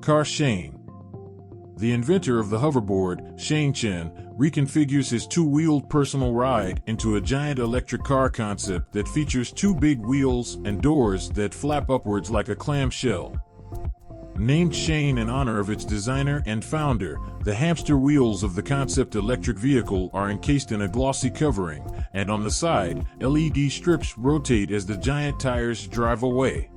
Car Shane. The inventor of the hoverboard, Shane Chen, reconfigures his two-wheeled personal ride into a giant electric car concept that features two big wheels and doors that flap upwards like a clamshell. Named Shane in honor of its designer and founder, the hamster wheels of the concept electric vehicle are encased in a glossy covering, and on the side, LED strips rotate as the giant tires drive away.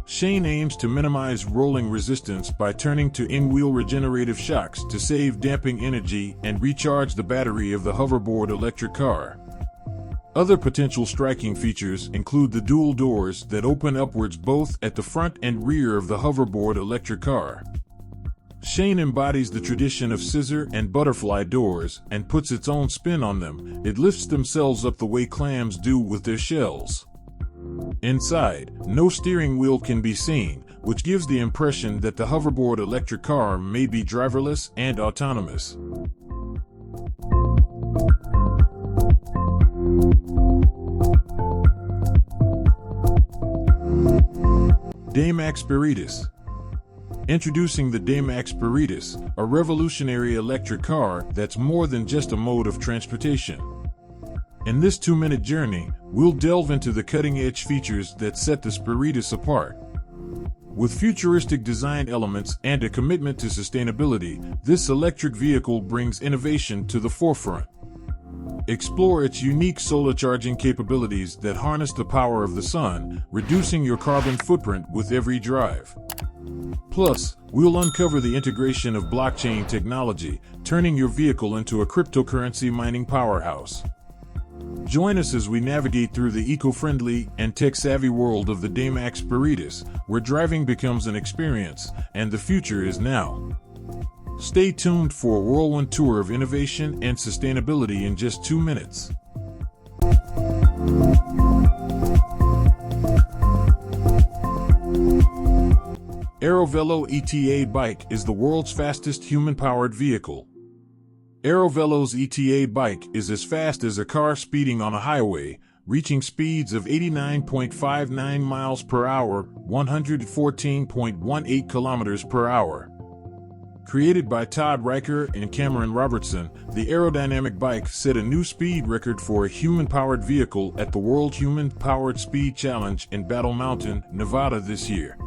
Shane aims to minimize rolling resistance by turning to in-wheel regenerative shocks to save damping energy and recharge the battery of the hoverboard electric car. Other potential striking features include the dual doors that open upwards both at the front and rear of the hoverboard electric car. Shane embodies the tradition of scissor and butterfly doors and puts its own spin on them. It lifts themselves up the way clams do with their shells. Inside, no steering wheel can be seen, which gives the impression that the hoverboard electric car may be driverless and autonomous. Daymak Spiritus. Introducing the Daymak Spiritus, a revolutionary electric car that's more than just a mode of transportation. In this 2-minute journey, we'll delve into the cutting-edge features that set the Spiritus apart. With futuristic design elements and a commitment to sustainability, this electric vehicle brings innovation to the forefront. Explore its unique solar charging capabilities that harness the power of the sun, reducing your carbon footprint with every drive. Plus, we'll uncover the integration of blockchain technology, turning your vehicle into a cryptocurrency mining powerhouse. Join us as we navigate through the eco-friendly and tech-savvy world of the Daymak Spiritus, where driving becomes an experience, and the future is now. Stay tuned for a whirlwind tour of innovation and sustainability in just 2 minutes. Aerovelo ETA bike is the world's fastest human-powered vehicle. Aerovelo's ETA bike is as fast as a car speeding on a highway, reaching speeds of 89.59 miles per hour, 114.18 kilometers per hour. Created by Todd Riker and Cameron Robertson, the aerodynamic bike set a new speed record for a human-powered vehicle at the World Human-Powered Speed Challenge in Battle Mountain, Nevada this year.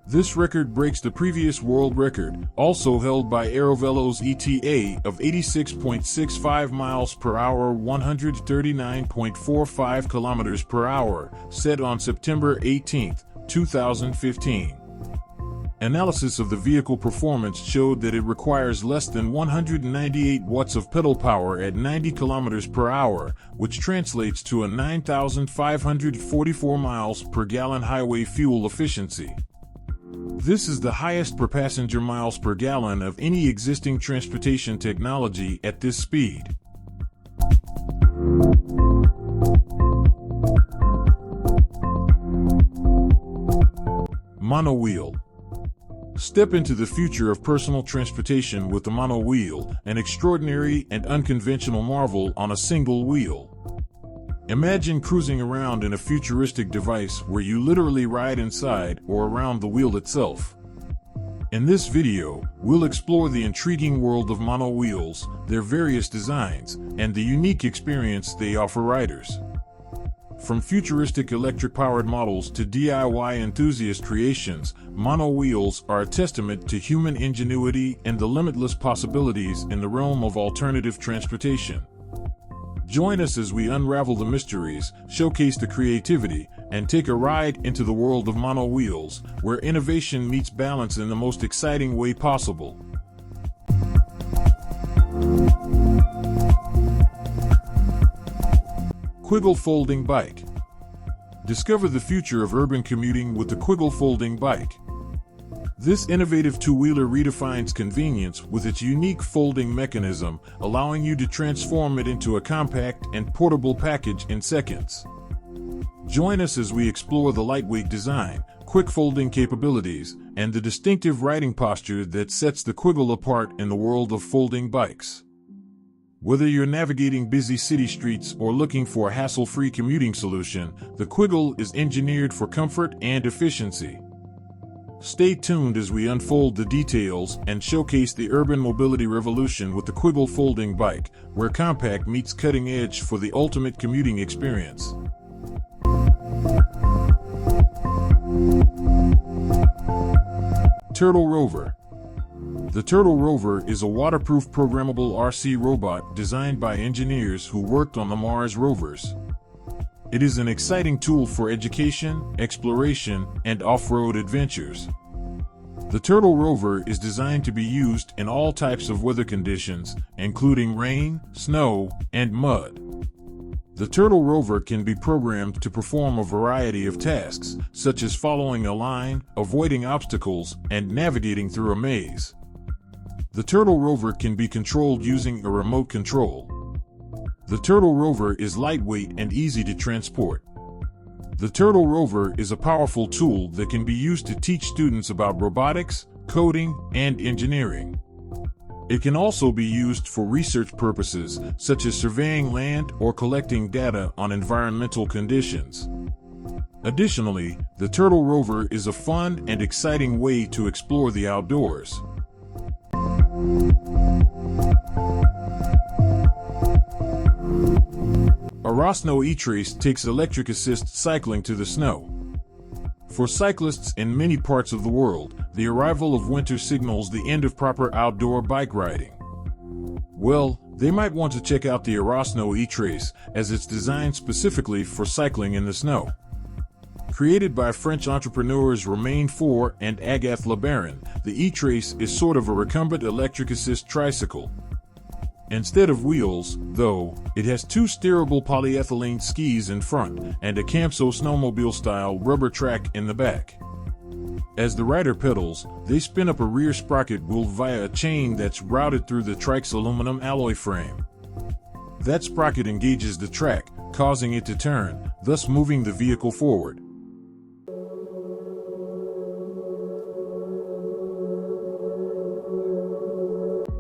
This record breaks the previous world record, also held by Aerovelo's ETA of 86.65 miles per hour, 139.45 kilometers per hour, set on September 18, 2015. Analysis of the vehicle performance showed that it requires less than 198 watts of pedal power at 90 kilometers per hour, which translates to a 9,544 miles per gallon highway fuel efficiency. This is the highest per passenger miles per gallon of any existing transportation technology at this speed. Monowheel. Step into the future of personal transportation with the Monowheel, an extraordinary and unconventional marvel on a single wheel. Imagine cruising around in a futuristic device where you literally ride inside or around the wheel itself. In this video, we'll explore the intriguing world of monowheels, their various designs, and the unique experience they offer riders. From futuristic electric-powered models to DIY enthusiast creations, monowheels are a testament to human ingenuity and the limitless possibilities in the realm of alternative transportation. Join us as we unravel the mysteries, showcase the creativity, and take a ride into the world of monowheels, where innovation meets balance in the most exciting way possible. Kwiggle Folding Bike. Discover the future of urban commuting with the Kwiggle Folding Bike. This innovative two-wheeler redefines convenience with its unique folding mechanism, allowing you to transform it into a compact and portable package in seconds. Join us as we explore the lightweight design, quick folding capabilities, and the distinctive riding posture that sets the Kwiggle apart in the world of folding bikes. Whether you're navigating busy city streets or looking for a hassle-free commuting solution, the Kwiggle is engineered for comfort and efficiency. Stay tuned as we unfold the details and showcase the urban mobility revolution with the Kwiggle folding bike, where compact meets cutting edge for the ultimate commuting experience. Turtle Rover. The Turtle Rover is a waterproof programmable RC robot designed by engineers who worked on the Mars rovers. It is an exciting tool for education, exploration, and off-road adventures. The Turtle Rover is designed to be used in all types of weather conditions, including rain, snow, and mud. The Turtle Rover can be programmed to perform a variety of tasks, such as following a line, avoiding obstacles, and navigating through a maze. The Turtle Rover can be controlled using a remote control. The Turtle Rover is lightweight and easy to transport. The Turtle Rover is a powerful tool that can be used to teach students about robotics, coding, and engineering. It can also be used for research purposes, such as surveying land or collecting data on environmental conditions. Additionally, the Turtle Rover is a fun and exciting way to explore the outdoors. Arosno E-Trace takes electric assist cycling to the snow. For cyclists in many parts of the world, the arrival of winter signals the end of proper outdoor bike riding. Well, they might want to check out the Arosno E-Trace, as it's designed specifically for cycling in the snow. Created by French entrepreneurs Romain Faure and Agathe Le Baron, the E-Trace is sort of a recumbent electric assist tricycle. Instead of wheels, though, it has two steerable polyethylene skis in front and a Camso snowmobile-style rubber track in the back. As the rider pedals, they spin up a rear sprocket wheel via a chain that's routed through the trike's aluminum alloy frame. That sprocket engages the track, causing it to turn, thus moving the vehicle forward.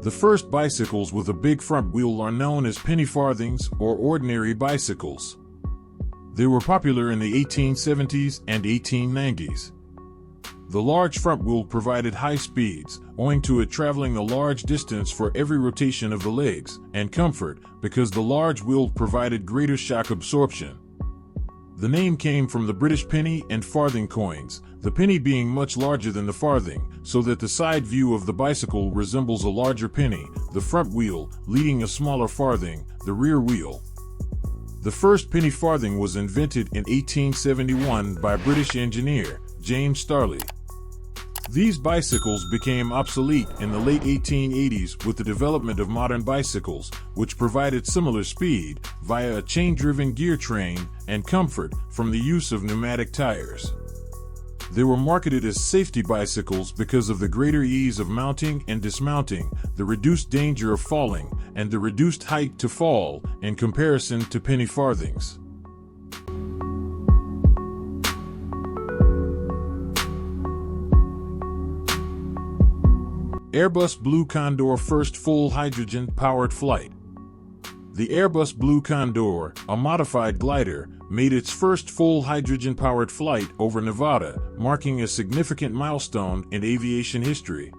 The first bicycles with a big front wheel are known as penny farthings or ordinary bicycles. They were popular in the 1870s and 1890s. The large front wheel provided high speeds, owing to it traveling a large distance for every rotation of the legs, and comfort, because the large wheel provided greater shock absorption. The name came from the British penny and farthing coins, the penny being much larger than the farthing, so that the side view of the bicycle resembles a larger penny, the front wheel, leading a smaller farthing, the rear wheel. The first penny farthing was invented in 1871 by British engineer James Starley. These bicycles became obsolete in the late 1880s with the development of modern bicycles, which provided similar speed, via a chain-driven gear train, and comfort from the use of pneumatic tires. They were marketed as safety bicycles because of the greater ease of mounting and dismounting, the reduced danger of falling, and the reduced height to fall in comparison to penny farthings. Airbus Blue Condor first full hydrogen-powered flight. The Airbus Blue Condor, a modified glider, made its first full hydrogen-powered flight over Nevada, marking a significant milestone in aviation history.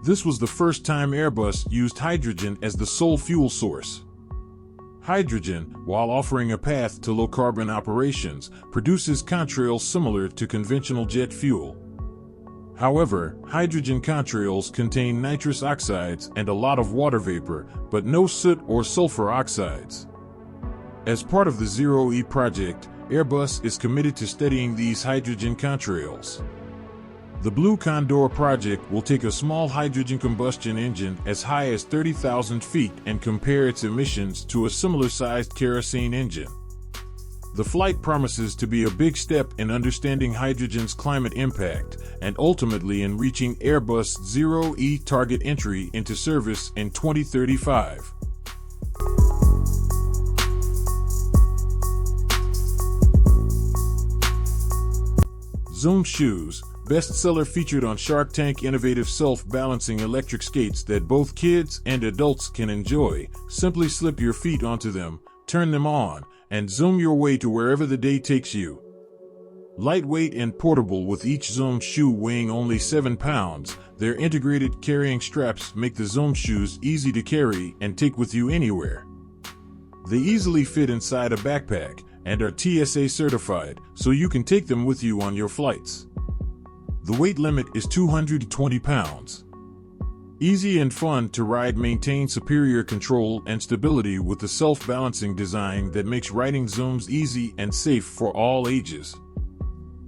This was the first time Airbus used hydrogen as the sole fuel source. Hydrogen, while offering a path to low-carbon operations, produces contrails similar to conventional jet fuel. However, hydrogen contrails contain nitrous oxides and a lot of water vapor, but no soot or sulfur oxides. As part of the Zero E project, Airbus is committed to studying these hydrogen contrails. The Blue Condor project will take a small hydrogen combustion engine as high as 30,000 feet and compare its emissions to a similar-sized kerosene engine. The flight promises to be a big step in understanding hydrogen's climate impact and ultimately in reaching Airbus Zero E target entry into service in 2035. ZUUM Shoes, bestseller featured on Shark Tank. Innovative self-balancing electric skates that both kids and adults can enjoy. Simply slip your feet onto them, turn them on, and zoom your way to wherever the day takes you. Lightweight and portable, with each ZUUM shoe weighing only 7 pounds, their integrated carrying straps make the ZUUM shoes easy to carry and take with you anywhere. They easily fit inside a backpack and are TSA certified, so you can take them with you on your flights. The weight limit is 220 pounds. Easy and fun to ride, maintain superior control and stability with the self-balancing design that makes riding ZUUMs easy and safe for all ages.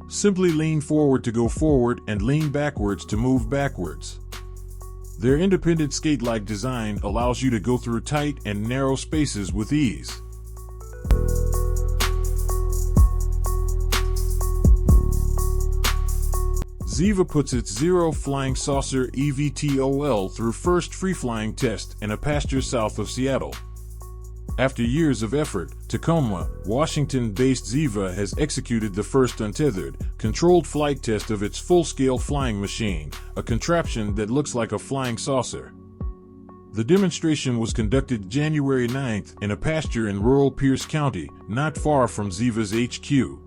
Simply lean forward to go forward and lean backwards to move backwards. Their independent skate-like design allows you to go through tight and narrow spaces with ease. Zeva puts its Zero flying saucer eVTOL through first free-flying test in a pasture south of Seattle. After years of effort, Tacoma, Washington-based Zeva has executed the first untethered, controlled flight test of its full-scale flying machine, a contraption that looks like a flying saucer. The demonstration was conducted January 9th in a pasture in rural Pierce County, not far from Zeva's HQ.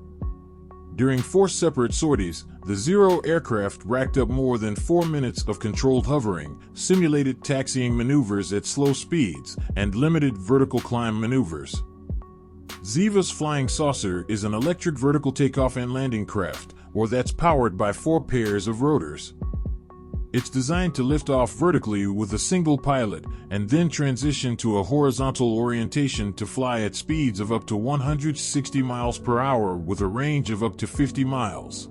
During 4 separate sorties, the Zero aircraft racked up more than 4 minutes of controlled hovering, simulated taxiing maneuvers at slow speeds, and limited vertical climb maneuvers. Zeva's flying saucer is an electric vertical takeoff and landing craft, that's powered by 4 pairs of rotors. It's designed to lift off vertically with a single pilot and then transition to a horizontal orientation to fly at speeds of up to 160 miles per hour with a range of up to 50 miles.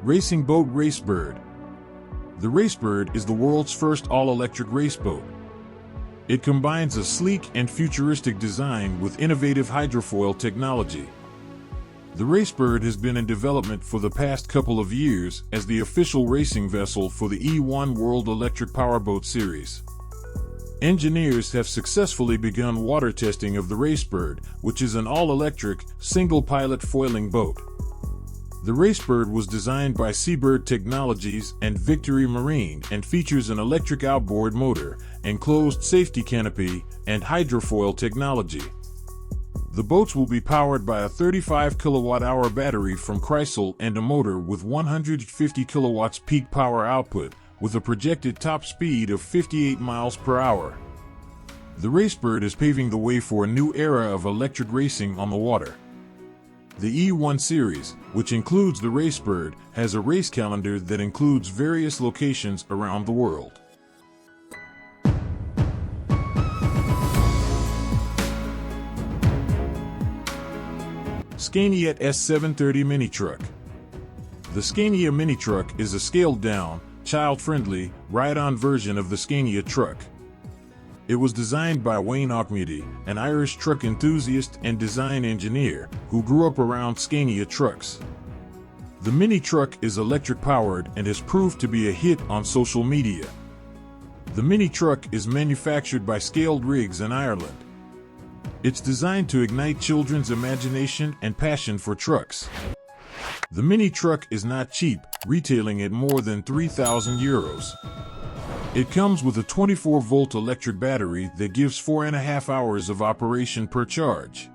Racing boat Racebird. The Racebird is the world's first all-electric race boat. It combines a sleek and futuristic design with innovative hydrofoil technology. The Racebird has been in development for the past couple of years as the official racing vessel for the E1 World Electric Powerboat Series. Engineers have successfully begun water testing of the Racebird, which is an all-electric, single-pilot foiling boat. The Racebird was designed by Seabird Technologies and Victory Marine and features an electric outboard motor, enclosed safety canopy, and hydrofoil technology. The boats will be powered by a 35 kilowatt-hour battery from Chrysler and a motor with 150 kilowatts peak power output, with a projected top speed of 58 miles per hour. The Racebird is paving the way for a new era of electric racing on the water. The E1 series, which includes the Racebird, has a race calendar that includes various locations around the world. Scania S730 Minitruck. The Scania Minitruck is a scaled-down, child-friendly, ride-on version of the Scania truck. It was designed by Wayne Auchmuty, an Irish truck enthusiast and design engineer who grew up around Scania trucks. The Minitruck is electric-powered and has proved to be a hit on social media. The Minitruck is manufactured by Scaled Rigs in Ireland. It's designed to ignite children's imagination and passion for trucks. The Minitruck is not cheap, retailing at more than €3,000. It comes with a 24-volt electric battery that gives 4.5 hours of operation per charge.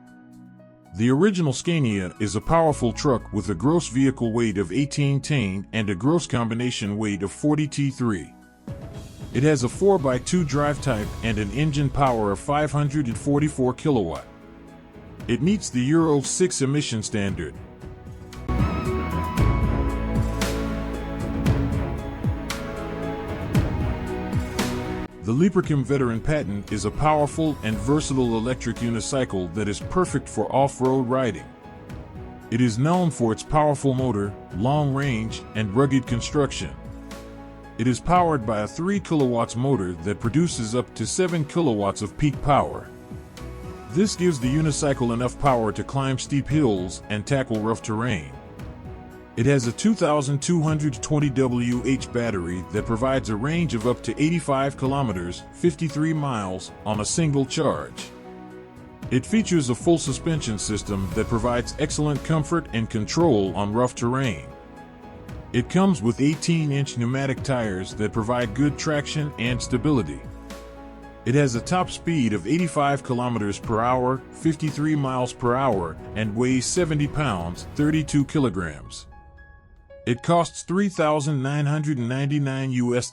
The original Scania is a powerful truck with a gross vehicle weight of 18 tonne and a gross combination weight of 40 T3. It has a 4x2 drive type and an engine power of 544 kilowatt. It meets the Euro 6 emission standard. The Leaperkim Veteran Patent is a powerful and versatile electric unicycle that is perfect for off-road riding. It is known for its powerful motor, long range, and rugged construction. It is powered by a 3 kilowatts motor that produces up to 7 kilowatts of peak power. This gives the unicycle enough power to climb steep hills and tackle rough terrain. It has a 2,220 Wh battery that provides a range of up to 85 kilometers, 53 miles, on a single charge. It features a full suspension system that provides excellent comfort and control on rough terrain. It comes with 18-inch pneumatic tires that provide good traction and stability. It has a top speed of 85 kilometers per hour, 53 miles per hour, and weighs 70 pounds, 32 kilograms. It costs $3,999 US.